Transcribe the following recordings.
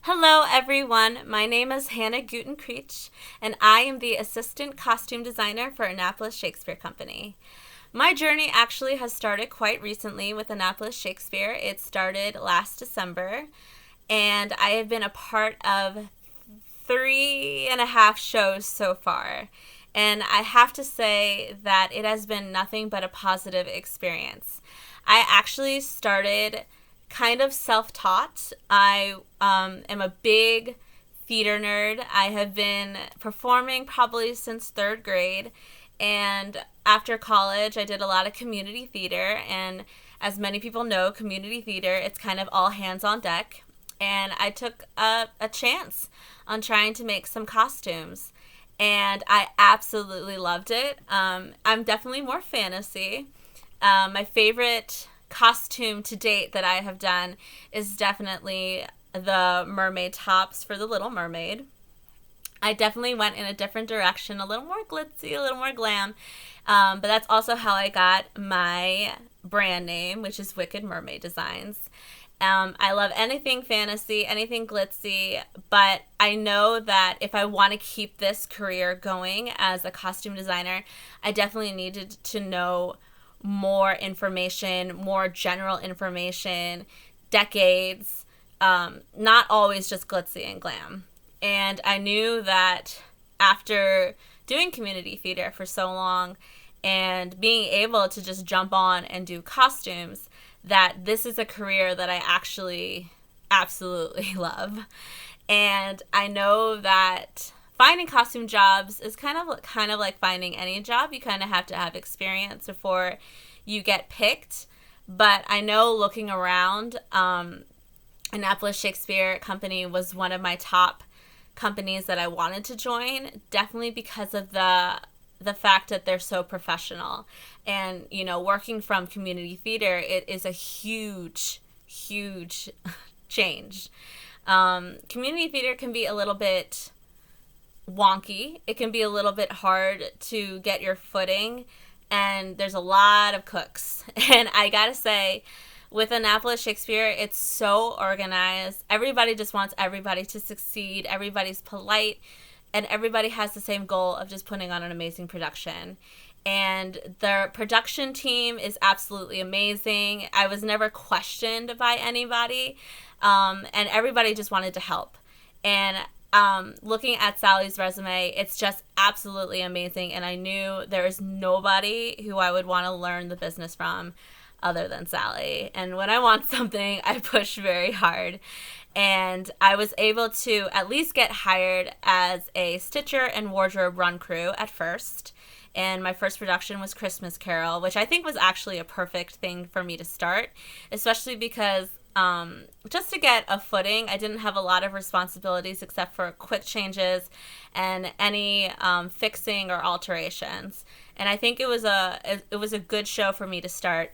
Hello, everyone. My name is Hannah Gutin-Creech, and I am the Assistant Costume Designer for Annapolis Shakespeare Company. My journey actually has started quite recently with Annapolis Shakespeare. It started last December, and I have been a part of 3.5 shows so far. And I have to say that it has been nothing but a positive experience. I actually started kind of self-taught. I am a big theater nerd. I have been performing probably since third grade. And after college, I did a lot of community theater. And as many people know, community theater, it's kind of all hands on deck. And I took a chance on trying to make some costumes. And I absolutely loved it. I'm definitely more fantasy. My favorite costume to date that I have done is definitely the mermaid tops for The Little Mermaid. I definitely went in a different direction, a little more glitzy, a little more glam. But that's also how I got my brand name, which is Wicked Mermaid Designs. I love anything fantasy, anything glitzy, but I know that if I want to keep this career going as a costume designer, I definitely needed to know more information, more general information, decades, not always just glitzy and glam. And I knew that after doing community theater for so long and being able to just jump on and do costumes, that this is a career that I actually absolutely love. And I know that finding costume jobs is kind of like finding any job. You kind of have to have experience before you get picked. But I know looking around, Annapolis Shakespeare Company was one of my top companies that I wanted to join, definitely because of the fact that they're so professional. And, working from community theater, it is a huge, huge change. Community theater can be a little bit wonky. It can be a little bit hard to get your footing, and there's a lot of cooks. And I gotta say, with Annapolis Shakespeare, it's so organized. Everybody just wants everybody to succeed. Everybody's polite, and everybody has the same goal of just putting on an amazing production. And the production team is absolutely amazing. I was never questioned by anybody, and everybody just wanted to help. And looking at Sally's resume, it's just absolutely amazing. And I knew there is nobody who I would want to learn the business from other than Sally. And when I want something, I push very hard. And I was able to at least get hired as a stitcher and wardrobe run crew at first. And my first production was Christmas Carol, which I think was actually a perfect thing for me to start, especially because just to get a footing, I didn't have a lot of responsibilities except for quick changes and any fixing or alterations. And I think it was a good show for me to start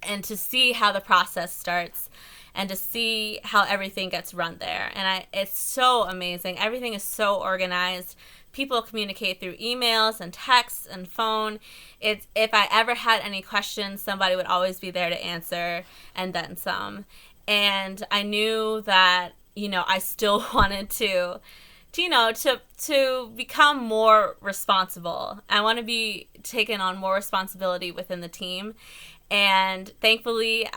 and to see how the process starts and to see how everything gets run there. And it's so amazing. Everything is so organized. People communicate through emails and texts and phone. If I ever had any questions, somebody would always be there to answer, and then some. And I knew that, I still wanted to become more responsible. I want to be taken on more responsibility within the team. And thankfully,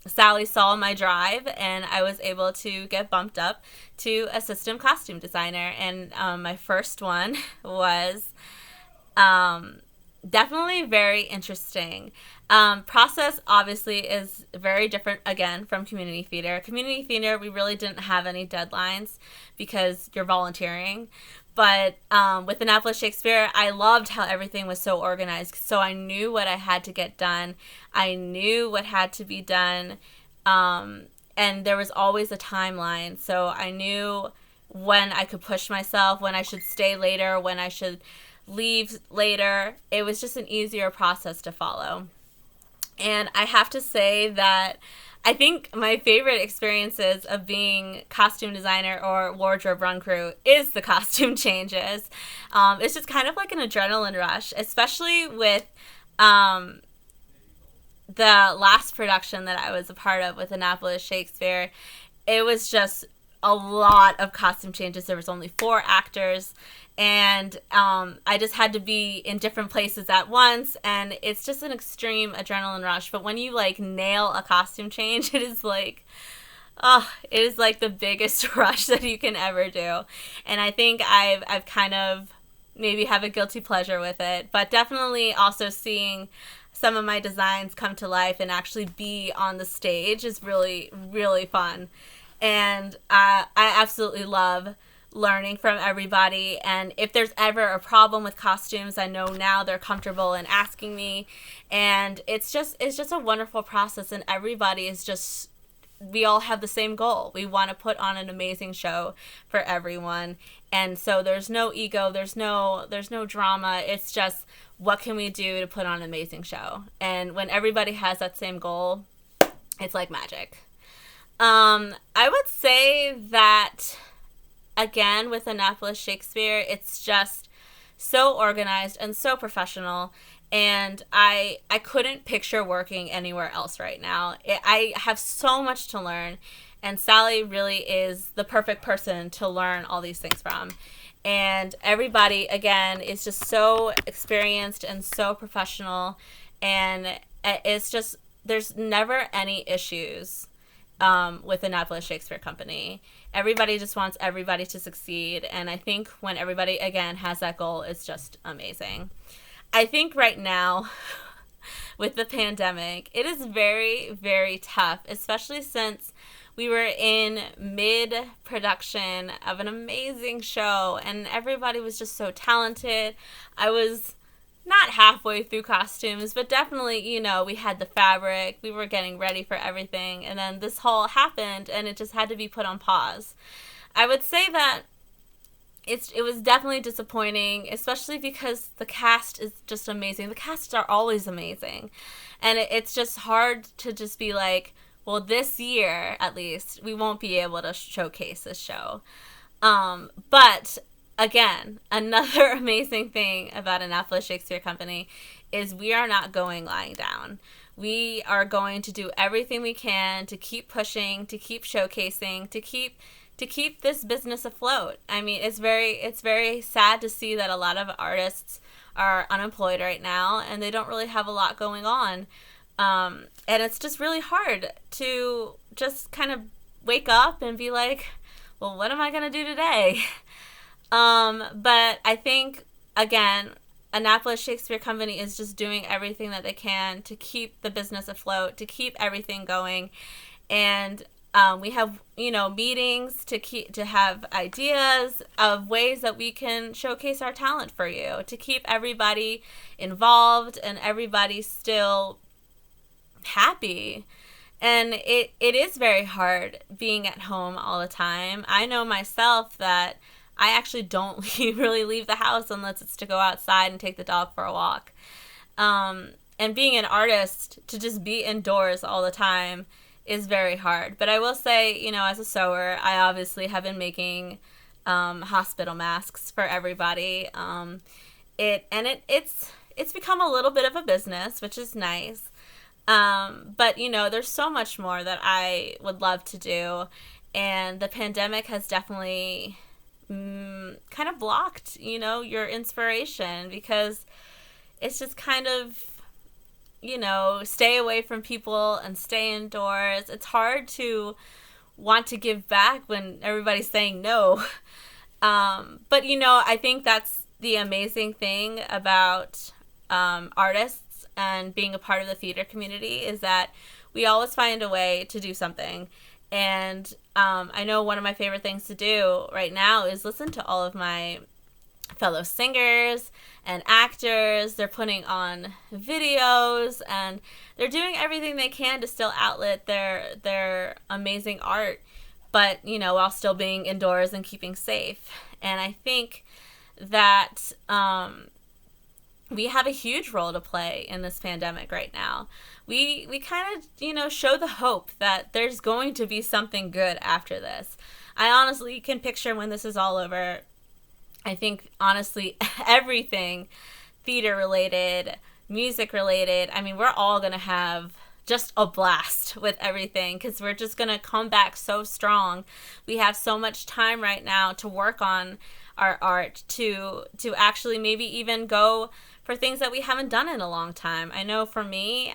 Sally saw my drive, and I was able to get bumped up to assistant costume designer. And my first one was definitely very interesting. Process obviously is very different, again, from community theater. Community theater, we really didn't have any deadlines because you're volunteering. But with Annapolis Shakespeare, I loved how everything was so organized. So I knew what I had to get done. I knew what had to be done. And there was always a timeline. So I knew when I could push myself, when I should stay later, when I should leave later. It was just an easier process to follow. And I have to say that I think my favorite experiences of being costume designer or wardrobe run crew is the costume changes. It's just kind of like an adrenaline rush, especially with the last production that I was a part of with Annapolis Shakespeare. It was just a lot of costume changes. There was only 4 actors, and I just had to be in different places at once, and it's just an extreme adrenaline rush. But when you like nail a costume change, it is like the biggest rush that you can ever do. And I think I've kind of maybe have a guilty pleasure with it, but definitely also seeing some of my designs come to life and actually be on the stage is really, really fun. And I absolutely love learning from everybody. And if there's ever a problem with costumes, I know now they're comfortable in asking me. And it's just a wonderful process. And everybody is just, we all have the same goal. We want to put on an amazing show for everyone. And so there's no ego, there's no drama. It's just, what can we do to put on an amazing show? And when everybody has that same goal, it's like magic. I would say that, again, with Annapolis Shakespeare, it's just so organized and so professional. And I couldn't picture working anywhere else right now. I have so much to learn. And Sally really is the perfect person to learn all these things from. And everybody, again, is just so experienced and so professional. And it's just, there's never any issues with Annapolis Shakespeare Company. Everybody just wants everybody to succeed. And I think when everybody, again, has that goal, it's just amazing. I think right now, with the pandemic, it is very, very tough, especially since we were in mid-production of an amazing show, and everybody was just so talented. I was not halfway through costumes, but definitely, we had the fabric. We were getting ready for everything, and then this whole happened, and it just had to be put on pause. I would say that it was definitely disappointing, especially because the cast is just amazing. The casts are always amazing, and it's just hard to just be like, well, this year, at least, we won't be able to showcase this show. But, again, another amazing thing about Annapolis Shakespeare Company is we are not lying down. We are going to do everything we can to keep pushing, to keep showcasing, to keep this business afloat. I mean, it's very sad to see that a lot of artists are unemployed right now, and they don't really have a lot going on. And it's just really hard to just kind of wake up and be like, well, what am I going to do today? But I think, again, Annapolis Shakespeare Company is just doing everything that they can to keep the business afloat, to keep everything going. And we have, meetings to have ideas of ways that we can showcase our talent for you, to keep everybody involved and everybody still happy. And it is very hard being at home all the time. I know myself that I actually don't really leave the house unless it's to go outside and take the dog for a walk. And being an artist, to just be indoors all the time is very hard. But I will say, as a sewer, I obviously have been making hospital masks for everybody. It's become a little bit of a business, which is nice. But there's so much more that I would love to do, and the pandemic has definitely kind of blocked, your inspiration, because it's just kind of, stay away from people and stay indoors. It's hard to want to give back when everybody's saying no. But, I think that's the amazing thing about artists and being a part of the theater community, is that we always find a way to do something. And I know one of my favorite things to do right now is listen to all of my fellow singers and actors. They're putting on videos, and they're doing everything they can to still outlet their amazing art, but, while still being indoors and keeping safe. And I think that we have a huge role to play in this pandemic right now. We kind of, show the hope that there's going to be something good after this. I honestly can picture when this is all over, I think, honestly, everything theater related, music related, I mean, we're all going to have just a blast with everything, because we're just going to come back so strong. We have so much time right now to work on our art, to actually maybe even go for things that we haven't done in a long time. I know for me,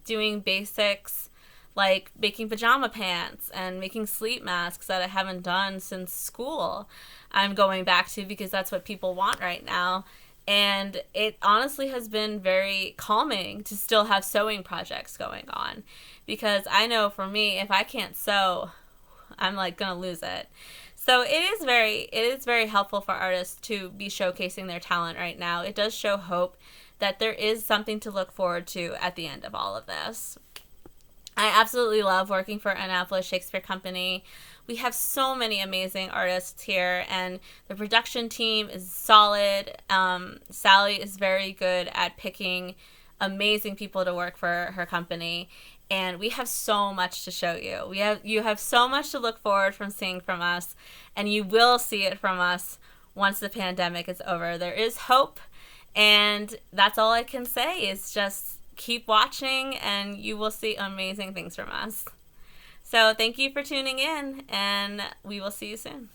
doing basics like making pajama pants and making sleep masks that I haven't done since school, I'm going back to, because that's what people want right now. And it honestly has been very calming to still have sewing projects going on, because I know for me, if I can't sew, I'm like gonna lose it. So it is very helpful for artists to be showcasing their talent right now. It does show hope that there is something to look forward to at the end of all of this. I absolutely love working for Annapolis Shakespeare Company. We have so many amazing artists here, and the production team is solid. Sally is very good at picking amazing people to work for her company, and we have so much to show you. You have so much to look forward from seeing from us, and you will see it from us once the pandemic is over. There is hope, and that's all I can say is just keep watching, and you will see amazing things from us. So thank you for tuning in, and we will see you soon.